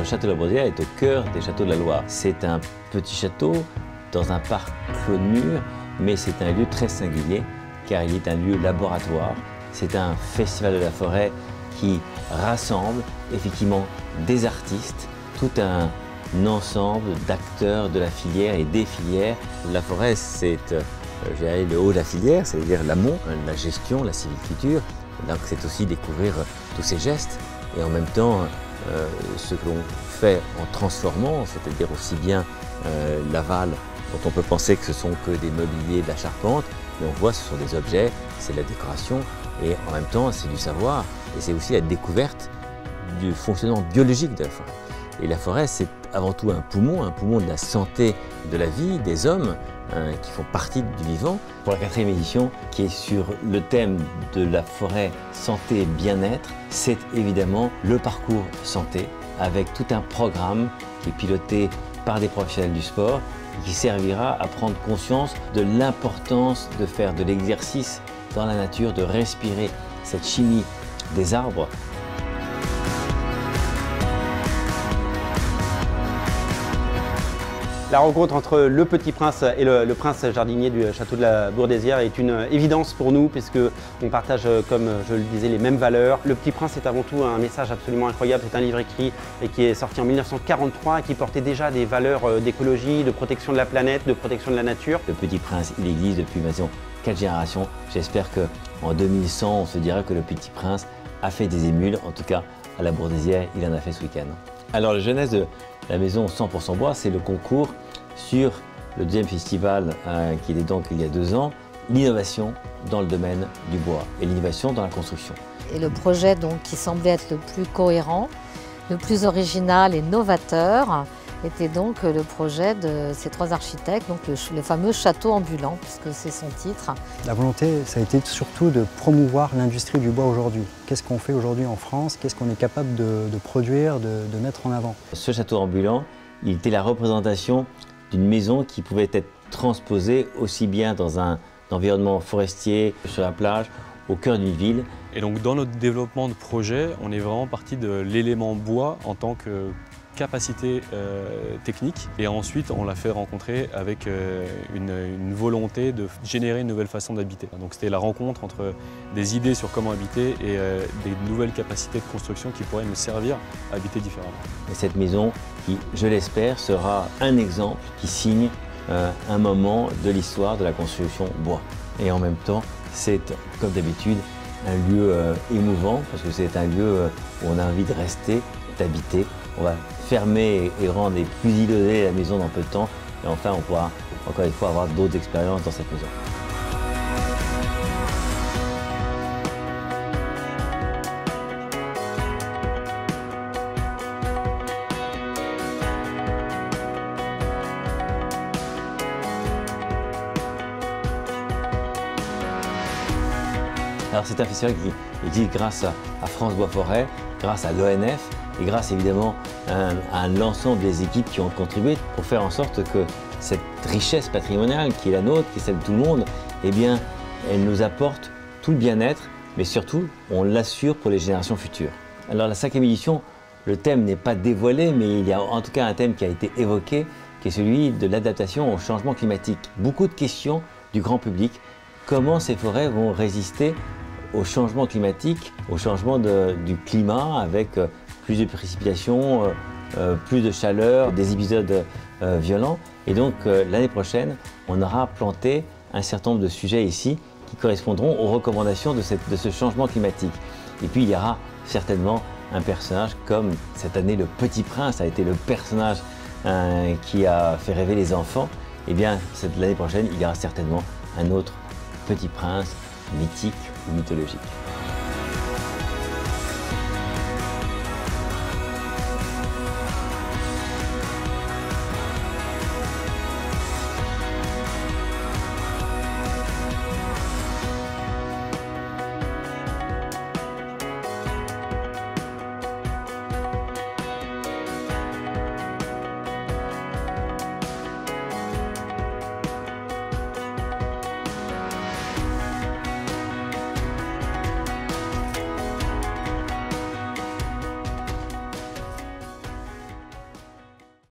le château de la Bourdière est au cœur des châteaux de la Loire. C'est un petit château dans un parc clos de murs, mais c'est un lieu très singulier car il est un lieu laboratoire. C'est un festival de la forêt qui rassemble effectivement des artistes, tout un ensemble d'acteurs de la filière et des filières. La forêt, c'est le haut de la filière, c'est-à-dire l'amont, la gestion, la sylviculture. Donc c'est aussi découvrir tous ces gestes et en même temps ce que l'on fait en transformant, c'est-à-dire aussi bien l'aval, dont on peut penser que ce sont que des mobiliers, de la charpente, mais on voit que ce sont des objets, c'est de la décoration et en même temps c'est du savoir et c'est aussi la découverte du fonctionnement biologique de la forêt. Et la forêt, c'est avant tout un poumon de la santé de la vie, des hommes qui font partie du vivant. Pour la 4e édition, qui est sur le thème de la forêt santé et bien-être, c'est évidemment le parcours santé avec tout un programme qui est piloté par des professionnels du sport et qui servira à prendre conscience de l'importance de faire de l'exercice dans la nature, de respirer cette chimie des arbres. La rencontre entre le Petit Prince et le prince jardinier du château de la Bourdière est une évidence pour nous puisque on partage, comme je le disais, les mêmes valeurs. Le Petit Prince est avant tout un message absolument incroyable. C'est un livre écrit et qui est sorti en 1943 et qui portait déjà des valeurs d'écologie, de protection de la planète, de protection de la nature. Le Petit Prince, il existe depuis maintenant 4 générations. J'espère qu'en 2100, on se dira que le Petit Prince a fait des émules. En tout cas, à la Bourdière, il en a fait ce week-end. Alors, la jeunesse de la maison 100% bois, c'est le concours sur le 2e festival qui était donc il y a 2 ans, l'innovation dans le domaine du bois et l'innovation dans la construction. Et le projet donc, qui semblait être le plus cohérent, le plus original et novateur était donc le projet de ces 3 architectes, donc le fameux château ambulant, puisque c'est son titre. La volonté, ça a été surtout de promouvoir l'industrie du bois aujourd'hui. Qu'est-ce qu'on fait aujourd'hui en France? Qu'est-ce qu'on est capable de produire, de mettre en avant? Ce château ambulant, il était la représentation d'une maison qui pouvait être transposée aussi bien dans un environnement forestier, sur la plage, au cœur d'une ville. Et donc dans notre développement de projet, on est vraiment parti de l'élément bois en tant que capacité technique et ensuite on l'a fait rencontrer avec une volonté de générer une nouvelle façon d'habiter. Donc c'était la rencontre entre des idées sur comment habiter et des nouvelles capacités de construction qui pourraient nous servir à habiter différemment. Et cette maison qui, je l'espère, sera un exemple qui signe un moment de l'histoire de la construction bois. Et en même temps, c'est comme d'habitude un lieu émouvant parce que c'est un lieu où on a envie de rester, d'habiter. On va fermer et rendre plus isolée la maison dans peu de temps. Et enfin, on pourra encore une fois avoir d'autres expériences dans cette maison. Alors c'est un festival qui existe grâce à France Bois Forêt, grâce à l'ONF et grâce évidemment à l'ensemble des équipes qui ont contribué pour faire en sorte que cette richesse patrimoniale qui est la nôtre, qui est celle de tout le monde, eh bien, elle nous apporte tout le bien-être, mais surtout, on l'assure pour les générations futures. Alors la 5e édition, le thème n'est pas dévoilé, mais il y a en tout cas un thème qui a été évoqué, qui est celui de l'adaptation au changement climatique. Beaucoup de questions du grand public. Comment ces forêts vont résister au changement climatique, au changement du climat avec plus de précipitations, plus de chaleur, des épisodes violents. Et donc l'année prochaine, on aura planté un certain nombre de sujets ici qui correspondront aux recommandations de ce changement climatique. Et puis il y aura certainement un personnage comme cette année le Petit Prince a été le personnage qui a fait rêver les enfants. Et bien l'année prochaine, il y aura certainement un autre Petit Prince mythique ou mythologique.